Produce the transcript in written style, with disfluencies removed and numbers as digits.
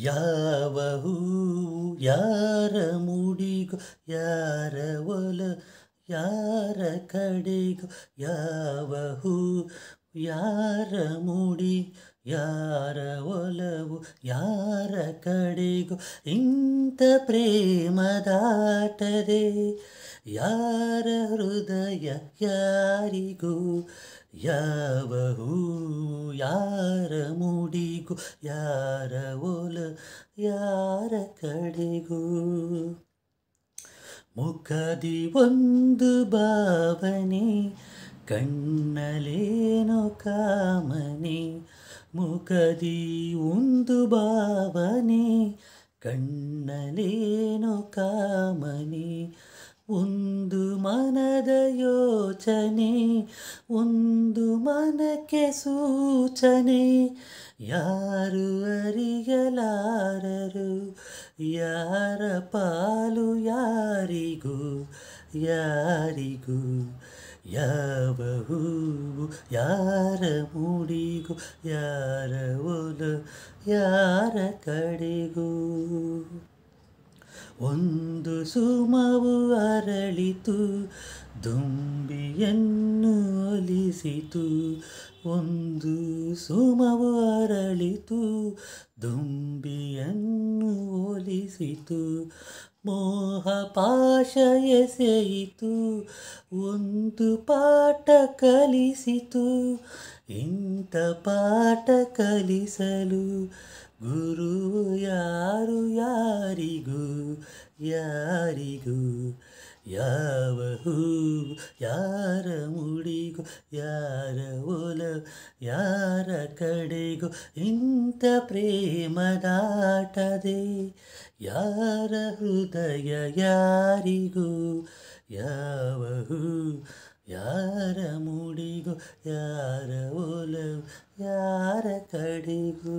ಯಾವ ಹೂವು ಯಾರ ಮುಡಿಗೋ ಯಾರ ಒಲ ಯಾರ ಕಡೆಗೋ ಯಾವ ಹೂವು ಯಾರ ಮುಡಿ ಯಾರ ಒಲವು ಯಾರ ಕಡೆಗೋ ಇಂಥ ಪ್ರೇಮದಾಟದೆ ಯಾರ ಹೃದಯ ಯಾರಿಗೂ ಯಾವ ಹೂವು ಯಾರ ಮುಡಿಗೂ ಯಾರ ಒಲ ಯಾರ ಕಡೆಗೂ ಮುಖದಿ ಒಂದು ಭಾವನೆ ಕಣ್ಣಲೇನೋ ಕಾಮನೆ ಮುಖದಿ ಒಂದು ಭಾವನೆ ಕಣ್ಣಲೇನೋ ಕಾಮನೆ ಒಂದು ಮನದ ಯೋಚನೆ ಒಂದು ಮನಕ್ಕೆ ಸೂಚನೆ ಯಾರು ಅರಿಯಲಾರರು ಯಾರ ಪಾಲು ಯಾರಿಗೂ ಯಾರಿಗೂ ಯಾವ ಹೂವು ಯಾರ ಮುಡಿಗೂ ಯಾರ ಒಲ ಯಾರ ಕಡೆಗೂ ಒಂದು ಸುಮವು ಅರಳಿತು ದುಂಬಿಯನ್ನು ಒಲಿಸಿತು ಒಂದು ಸುಮವು ಅರಳಿತು ದುಂಬಿಯನ್ನು ಒಲಿಸಿತು ಮೋಹ ಪಾಶ ಎಸೆಯಿತು ಒಂದು ಪಾಠ ಕಲಿಸಿತು ಇಂಥ ಪಾಠ ಕಲಿಸಲು ಗುರು ಯಾರು ಯಾರಿಗೂ ಯಾರಿಗೂ ಯಾವ ಹೂವು ಯಾರ ಮುಡಿಗೂ ಯಾರ ಒಲ ಯಾರ ಕಡೆಗೂ ಇಂಥ ಪ್ರೇಮದಾಟದೆ ಯಾರ ಹೃದಯ ಯಾರಿಗೂ ಯಾವ ಹೂವು ಯಾರ ಮುಡಿಗೂ ಯಾರ ಒಲವು ಯಾರ ಕಡೆಗೂ